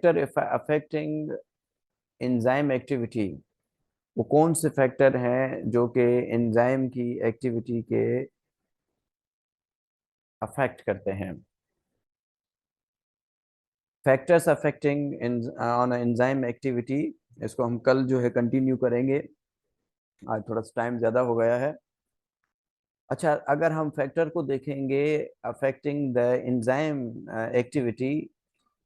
Factor affecting enzyme activity, वो कौन से फैक्टर हैं जो कि एंजाइम की एक्टिविटी के अफेक्ट करते हैं। Factors affecting on enzyme activity, इसको हम कल जो है कंटिन्यू करेंगे, आज थोड़ा सा टाइम ज़्यादा हो गया है। अच्छा, अगर हम फैक्टर को देखेंगे अफेक्टिंग द एंजाइम एक्टिविटी,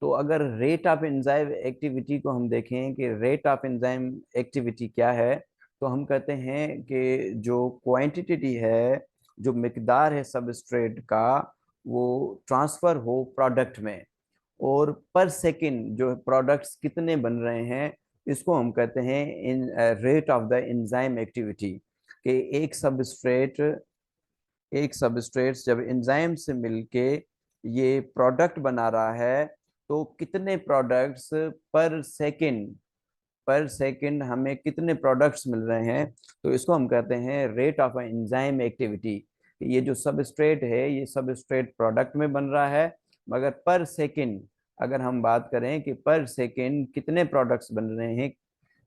तो अगर रेट ऑफ एंजाइम एक्टिविटी को हम देखें कि रेट ऑफ एंजाइम एक्टिविटी क्या है, तो हम कहते हैं कि जो क्वांटिटी है, जो मिकदार है सबस्ट्रेट का, वो ट्रांसफर हो प्रोडक्ट में, और पर सेकंड जो प्रोडक्ट्स कितने बन रहे हैं, इसको हम कहते हैं in rate of the enzyme activity. कि एक सबस्ट्रेट जब एंजाइम से मिलके ये प्रोडक्ट बना रहा है, तो कितने प्रोडक्ट्स पर सेकंड हमें कितने प्रोडक्ट्स मिल रहे हैं, तो इसको हम कहते हैं रेट ऑफ एंजाइम एक्टिविटी। ये जो सबस्ट्रेट है, ये सबस्ट्रेट प्रोडक्ट में बन रहा है, मगर पर सेकंड अगर हम बात करें कि पर सेकंड कितने प्रोडक्ट्स बन रहे हैं,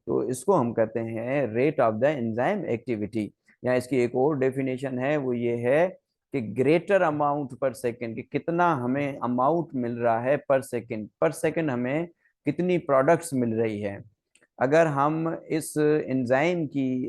तो इसको हम कहते हैं rate of the enzyme activity. या इसकी एक और डेफिनेशन है, वो ये है कि ग्रेटर अमाउंट पर सेकंड, कि कितना हमें अमाउंट मिल रहा है पर सेकंड हमें कितनी प्रोडक्ट्स मिल रही है। अगर हम इस एंजाइम की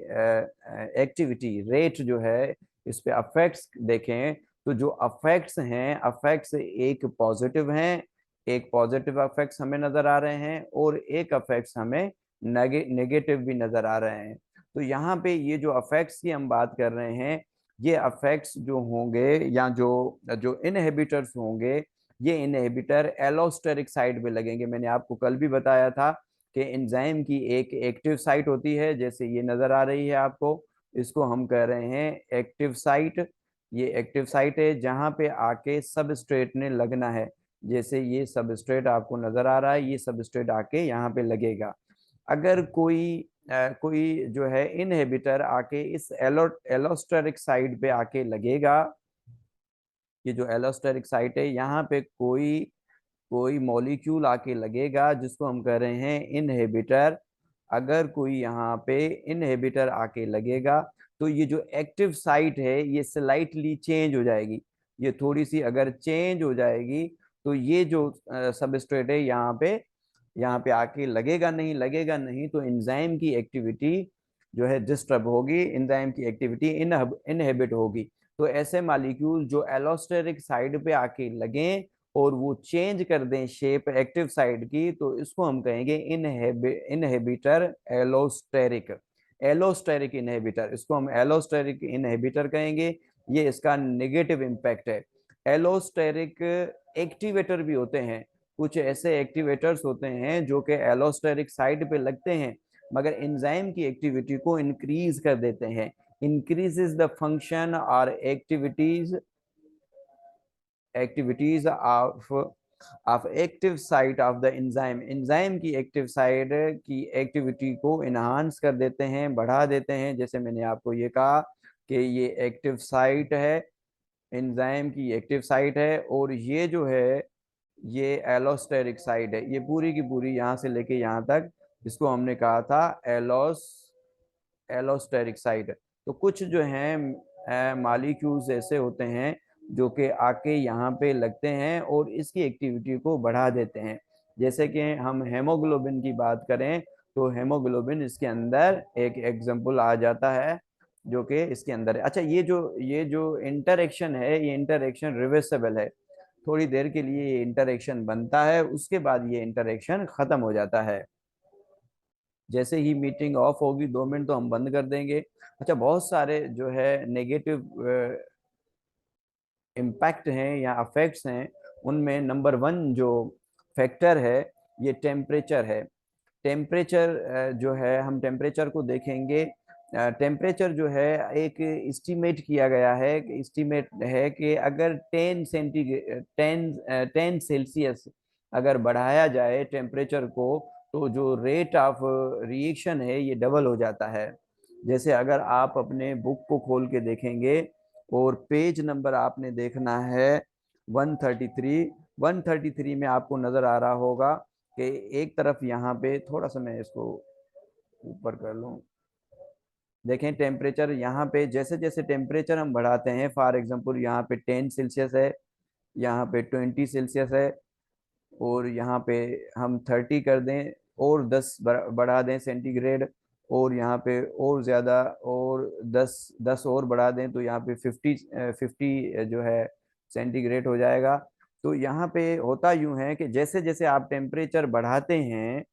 एक्टिविटी रेट जो है, इस पे अफेक्ट्स देखें, तो जो अफेक्ट्स हैं, अफेक्ट्स एक पॉजिटिव हैं, एक पॉजिटिव अफेक्ट्स हमें नजर आ रहे हैं, और एक अफेक्ट्स हमें नेगेटिव भी नजर आ रहे हैं। तो यहाँ पे ये जो अफेक्ट्स की हम बात कर रहे हैं, ये अफेक्ट्स जो होंगे, या जो जो इनहिबिटर्स होंगे, ये इनहिबिटर एलोस्टेरिक साइड पे लगेंगे। मैंने आपको कल भी बताया था कि एंजाइम की एक एक्टिव साइट होती है, जैसे ये नजर आ रही है आपको, इसको हम कह रहे हैं एक्टिव साइट। ये एक्टिव साइट है जहां पे आके सबस्ट्रेट ने लगना है। जैसे ये सबस्ट्रेट आपको नजर आ रहा है, ये सबस्ट्रेट आके यहाँ पे लगेगा। अगर कोई जो है इनहिबिटर आके इस एलोस्टेरिक साइड पे आके लगेगा, ये जो एलोस्टेरिक साइट है, यहाँ पे कोई कोई मॉलिक्यूल आके लगेगा जिसको हम कह रहे हैं इनहिबिटर। अगर कोई यहाँ पे इनहिबिटर आके लगेगा, तो ये जो एक्टिव साइट है, ये स्लाइटली चेंज हो जाएगी। ये थोड़ी सी अगर चेंज हो जाएगी, तो ये जो सबस्ट्रेट है, यहाँ पे आके लगेगा नहीं, तो एंजाइम की एक्टिविटी जो है डिस्टर्ब होगी, एंजाइम की एक्टिविटी इनहिबिट होगी। तो ऐसे मॉलिक्यूल जो एलोस्टेरिक साइड पे आके लगे और वो चेंज कर दें शेप एक्टिव साइड की, तो इसको हम कहेंगे इनहिबिटर एलोस्टेरिक। एलोस्टेरिक इनहिबिटर, इसको हम एलोस्टेरिक इनहिबिटर कहेंगे। ये इसका नेगेटिव इम्पैक्ट है। एलोस्टेरिक एक्टिवेटर भी होते हैं, कुछ ऐसे एक्टिवेटर्स होते हैं जो कि एलोस्टेरिक साइड पे लगते हैं, मगर एंजाइम की एक्टिविटी को इंक्रीज कर देते हैं। इंक्रीजेस द फंक्शन और activities of active site of the enzyme. Enzyme की एक्टिव साइट की एक्टिविटी को इनहांस कर देते हैं, बढ़ा देते हैं। जैसे मैंने आपको ये कहा कि ये एक्टिव साइट है, एंजाइम की एक्टिव साइट है, और ये जो है, ये एलोस्टेरिक साइट है। ये पूरी की पूरी यहाँ से लेके यहाँ तक, इसको हमने कहा था एलोस्टेरिक साइट। तो कुछ जो हैं मॉलिक्यूल्स ऐसे होते हैं जो कि आके यहाँ पे लगते हैं और इसकी एक्टिविटी को बढ़ा देते हैं। जैसे कि हम हेमोग्लोबिन की बात करें, तो हेमोग्लोबिन इसके अंदर एक एग्जांपल आ जाता है जो कि इसके अंदर है। अच्छा, ये जो इंटरेक्शन है, ये इंटरेक्शन रिवर्सेबल है। थोड़ी देर के लिए ये इंटरेक्शन बनता है, उसके बाद ये इंटरेक्शन खत्म हो जाता है। जैसे ही मीटिंग ऑफ होगी 2 मिनट, तो हम बंद कर देंगे। अच्छा, बहुत सारे जो है नेगेटिव इम्पैक्ट हैं या अफेक्ट्स हैं, उनमें नंबर 1 जो फैक्टर है, ये टेम्परेचर है। टेम्परेचर जो है, हम टेम्परेचर को देखेंगे। टेम्परेचर जो है, एक एस्टीमेट किया गया है, एस्टीमेट है कि अगर 10 सेल्सियस अगर बढ़ाया जाए टेम्परेचर को, तो जो रेट ऑफ रिएक्शन है, ये डबल हो जाता है। जैसे अगर आप अपने बुक को खोल के देखेंगे और पेज नंबर आपने देखना है 133, 133 में आपको नजर आ रहा होगा कि एक तरफ यहाँ पे थोड़ा सा मैं इसको ऊपर कर लूँ, देखें टेम्परेचर यहाँ पे जैसे जैसे टेम्परेचर हम बढ़ाते हैं, फॉर एग्जांपल यहाँ पे 10 सेल्सियस है, यहाँ पे 20 सेल्सियस है, और यहाँ पे हम 30 कर दें और 10 बढ़ा दें सेंटीग्रेड, और यहाँ पे और ज़्यादा और 10 और बढ़ा दें तो यहाँ पे 50 जो है सेंटीग्रेड हो जाएगा। तो यहाँ पे होता यूं है कि जैसे जैसे आप टेम्परेचर बढ़ाते हैं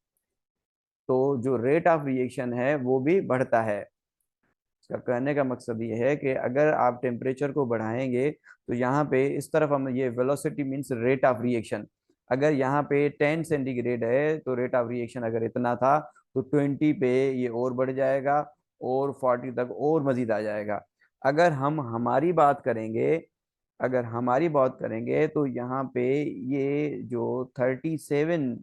तो जो रेट ऑफ रिएक्शन है वो भी बढ़ता है। इसका कहने का मकसद ये है कि अगर आप टेम्परेचर को बढ़ाएंगे तो यहाँ पे इस तरफ हम ये velocity means rate of reaction, अगर यहाँ पे 10 सेंटीग्रेड है तो रेट ऑफ रिएक्शन अगर इतना था तो 20 पे ये और बढ़ जाएगा और 40 तक और मजीद आ जाएगा। अगर हम हमारी बात करेंगे, अगर हमारी बात करेंगे तो यहाँ पे ये जो 37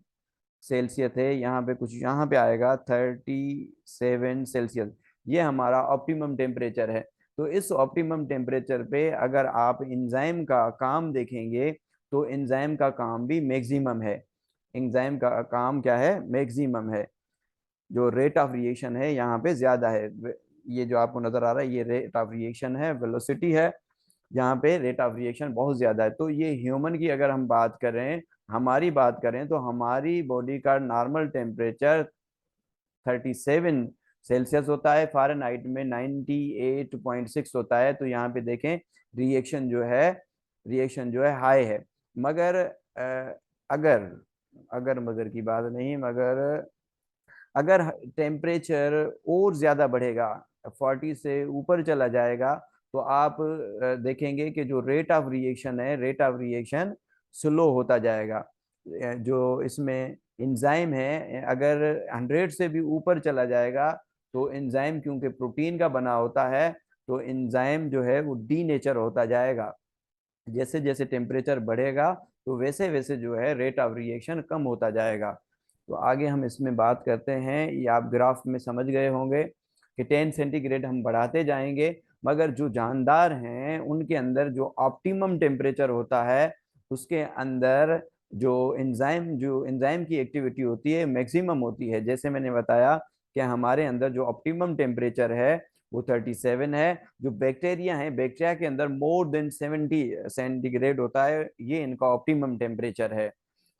सेल्सियस है, यहाँ पे कुछ यहाँ पे आएगा 37 सेल्सियस, ये हमारा ऑप्टिमम टेम्परेचर है। तो इस ऑप्टिमम टेम्परेचर पे अगर आप एंजाइम का काम देखेंगे तो एंजाइम का काम भी मैक्सिमम है। एंजाइम का काम क्या है? मैक्सिमम है। जो रेट ऑफ रिएक्शन है यहाँ पे ज्यादा है, ये जो आपको नजर आ रहा है ये रेट ऑफ रिएक्शन है, वेलोसिटी है, यहाँ पे रेट ऑफ रिएक्शन बहुत ज्यादा है। तो ये ह्यूमन की अगर हम बात करें, हमारी बात करें तो हमारी बॉडी का नॉर्मल टेम्परेचर 37 सेल्सियस होता है, फ़ारेनहाइट में 98.6 होता है। तो यहाँ पे देखें रिएक्शन जो है हाई है। मगर अगर अगर मगर की बात नहीं, मगर अगर टेम्परेचर और ज़्यादा बढ़ेगा, 40 से ऊपर चला जाएगा, तो आप देखेंगे कि जो रेट ऑफ रिएक्शन है, रेट ऑफ रिएक्शन स्लो होता जाएगा। जो इसमें एंजाइम है अगर 100 से भी ऊपर चला जाएगा तो एंजाइम क्योंकि प्रोटीन का बना होता है तो एंजाइम जो है वो डी नेचर होता जाएगा। जैसे जैसे टेम्परेचर बढ़ेगा तो वैसे वैसे जो है रेट ऑफ रिएक्शन कम होता जाएगा। तो आगे हम इसमें बात करते हैं, ये आप ग्राफ में समझ गए होंगे कि 10 सेंटीग्रेड हम बढ़ाते जाएंगे, मगर जो जानदार हैं उनके अंदर जो ऑप्टिमम टेम्परेचर होता है उसके अंदर जो एंजाइम की एक्टिविटी होती है मैक्सिमम होती है। जैसे मैंने बताया कि हमारे अंदर जो ऑप्टिमम टेम्परेचर है वो 37 है। जो बैक्टीरिया है, बैक्टीरिया के अंदर मोर देन 70 सेंटीग्रेड होता है, ये इनका ऑप्टिमम टेम्परेचर है।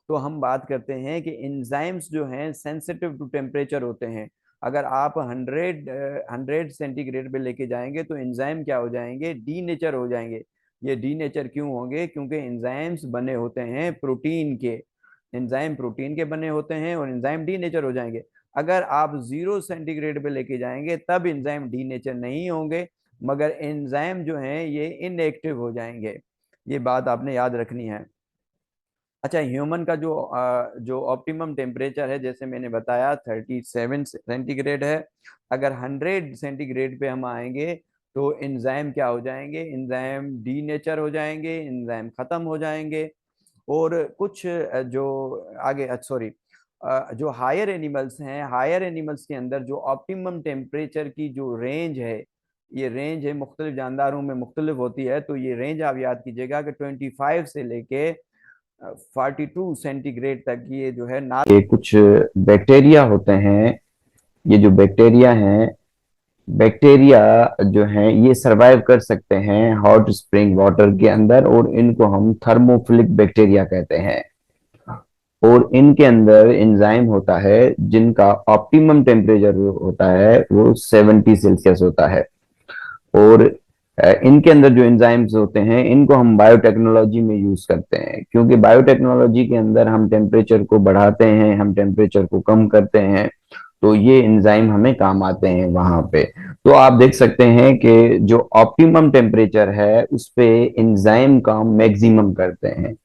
तो हम बात करते हैं कि एंजाइम्स जो हैं सेंसिटिव टू टेम्परेचर होते हैं। अगर आप 100 सेंटीग्रेड पे लेके जाएंगे तो एंजाइम क्या हो जाएंगे? डी नेचर हो जाएंगे। ये डी नेचर क्यों होंगे? क्योंकि एंजाइम्स बने होते हैं प्रोटीन के, एंजाइम प्रोटीन के बने होते हैं और एंजाइम डी नेचर हो जाएंगे। अगर आप 0 सेंटीग्रेड पे लेके जाएंगे तब एंजाइम डी नेचर नहीं होंगे, मगर एंजाइम जो हैं ये इनएक्टिव हो जाएंगे। ये बात आपने याद रखनी है। अच्छा, ह्यूमन का जो ऑप्टिमम टेम्परेचर है जैसे मैंने बताया 37 सेंटीग्रेड है। अगर 100 सेंटीग्रेड पे हम आएंगे तो एंजाइम क्या हो जाएंगे? एंजाइम डी नेचर हो जाएंगे, एंजाइम खत्म हो जाएंगे। और कुछ जो आगे सॉरी जो हायर एनिमल्स हैं, हायर एनिमल्स के अंदर जो ऑप्टिमम टेम्परेचर की जो रेंज है, ये रेंज है मुख्तलिफ जानदारों में मुख्तलिफ होती है। तो ये रेंज आप याद कीजिएगा कि 25 से लेके 42 सेंटीग्रेड तक ये जो है ना। ये कुछ बैक्टीरिया होते हैं, ये जो बैक्टीरिया हैं, बैक्टीरिया जो हैं ये सरवाइव कर सकते हैं हॉट स्प्रिंग वाटर के अंदर, और इनको हम थर्मोफिलिक बैक्टीरिया कहते हैं। और इनके अंदर एंजाइम होता है जिनका ऑप्टिमम टेम्परेचर होता है वो 70 सेल्सियस होता है। और इनके अंदर जो एंजाइम्स होते हैं इनको हम बायोटेक्नोलॉजी में यूज करते हैं, क्योंकि बायोटेक्नोलॉजी के अंदर हम टेम्परेचर को बढ़ाते हैं, हम टेम्परेचर को कम करते हैं, तो ये एंजाइम हमें काम आते हैं वहां पे। तो आप देख सकते हैं कि जो ऑप्टिमम टेम्परेचर है उस पे एंजाइम काम मैक्सिमम करते हैं।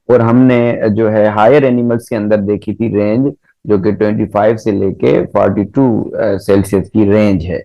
और हमने जो है हायर एनिमल्स के अंदर देखी थी रेंज जो कि 25 से लेके 42 सेल्सियस की रेंज है।